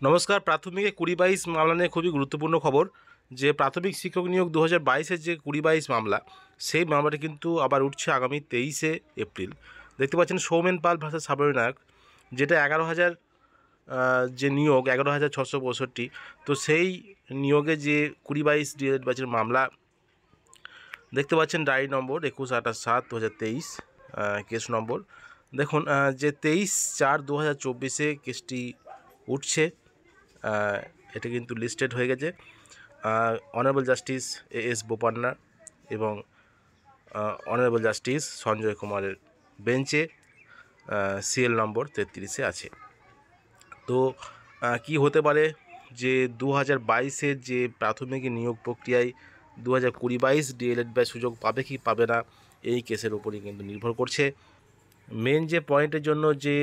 নমস্কার। প্রাথমিকে 20-22 মামলা নিয়ে খুবই গুরুত্বপূর্ণ খবর যে প্রাথমিক শিক্ষক নিয়োগ 2022-এর যে 20-22 মামলা, সেই মামলাটি কিন্তু আবার উঠছে আগামী 23শে এপ্রিল। দেখতে পাচ্ছেন সৌমেন পাল ভার্সাস সাবরীন নায়ক, যেটা 11,000 যে নিয়োগ 11,665, তো সেই নিয়োগে যে 20-22 ডিএড ব্যাচের মামলা দেখতে পাচ্ছেন, ডায়েরি নম্বর 21/7/2023, কেস নম্বর দেখুন, যে 23/4/2024 কেসটি উঠছে। এটা কিন্তু লিস্টেড হয়ে গেছে অনারেবল জাস্টিস এস বোপান্না এবং অনারেবল জাস্টিস সঞ্জয় কুমারের বেঞ্চে। সিএল নম্বর 33-এ আছে। তো কি হতে পারে যে 2022-এর যে প্রাথমিক নিয়োগ প্রক্রিয়ায় 2020-22 ডিএলএড ব্যাচ সুযোগ পাবে কি পাবে না, এই কেসের উপরই কিন্তু নির্ভর করছে। মেন যে পয়েন্টের জন্য যে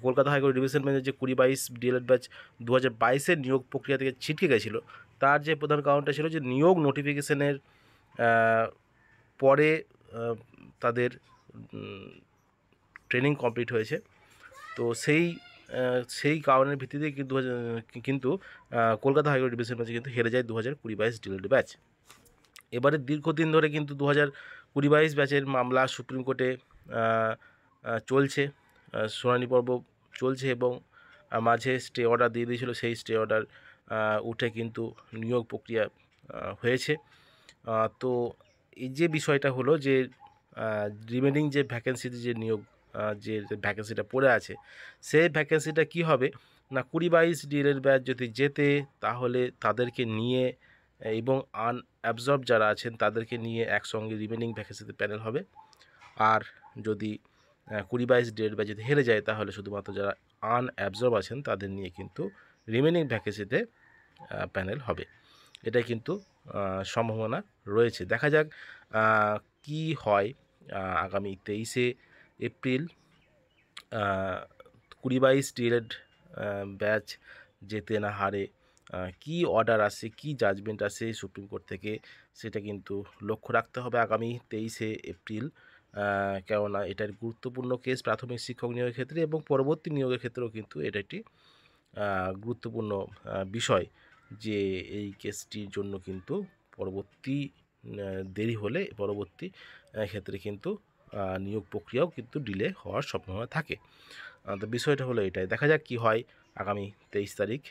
কলকাতা হাইকোর্ট ডিভিশন বেঞ্চের যে 20-22 ডিএলএড ব্যাচ 2022-এর নিয়োগ প্রক্রিয়া থেকে ছিটকে গেছিলো, তার যে প্রধান কারণটা ছিল যে নিয়োগ নোটিফিকেশনের পরে তাদের ট্রেনিং কমপ্লিট হয়েছে। তো সেই কারণের ভিত্তিতে কিন্তু কলকাতা হাইকোর্ট ডিভিশন বেঞ্চে কিন্তু হেরে যায় 2020-22 ডিএলএড ব্যাচ। এবারে দীর্ঘদিন ধরে কিন্তু 2020-22 ব্যাচের মামলা সুপ্রিম কোর্টে চলছে, শুনানি পর্ব চলছে এবং মাঝে স্টে অর্ডার দিয়ে দিয়েছিল। সেই স্টে অর্ডার উঠে কিন্তু নিয়োগ প্রক্রিয়া হয়েছে। তো এই যে বিষয়টা হলো যে রিমেনিং যে ভ্যাকেন্সিতে যে নিয়োগ যে ভ্যাকেন্সিটা পড়ে আছে, সেই ভ্যাকেন্সিটা কি হবে না, 20-22 ডিএলএড ব্যাচ যদি জেতে তাহলে তাদেরকে নিয়ে এবং আনঅ্যাবজর্ব যারা আছেন তাদেরকে নিয়ে একসঙ্গে রিমেনিং ভ্যাকেন্সিতে প্যানেল হবে। আর যদি 20-22 ডিএলএড ব্যাচ যদি হেরে যায় তাহলে শুধুমাত্র যারা আনঅ্যাবজর্ব আছেন তাদের নিয়ে কিন্তু রিমেনিং ভ্যাকেন্সিতে প্যানেল হবে। এটাই কিন্তু সম্ভাবনা রয়েছে। দেখা যাক কি হয় আগামী 23শে এপ্রিল 20-22 ডিএলএড ব্যাচ জেতে না হারে, কি অর্ডার আসে, কি জাজমেন্ট আসে সুপ্রিম কোর্ট থেকে, সেটা কিন্তু লক্ষ্য রাখতে হবে আগামী 23শে এপ্রিল। কেননা এটার গুরুত্বপূর্ণ কেস প্রাথমিক শিক্ষক নিয়োগের ক্ষেত্রে এবং পরবর্তী নিয়োগের ক্ষেত্রেও কিন্তু এটা একটি গুরুত্বপূর্ণ বিষয় যে এই কেসটির জন্য কিন্তু পরবর্তী দেরি হলে পরবর্তী ক্ষেত্রে কিন্তু নিয়োগ প্রক্রিয়াও কিন্তু ডিলে হওয়ার সম্ভাবনা থাকে। তো বিষয়টা হলো এটাই। দেখা যাক কি হয় আগামী 23 তারিখ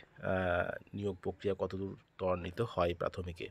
নিয়োগ প্রক্রিয়া কতদূর ত্বরান্বিত হয় প্রাথমিকে।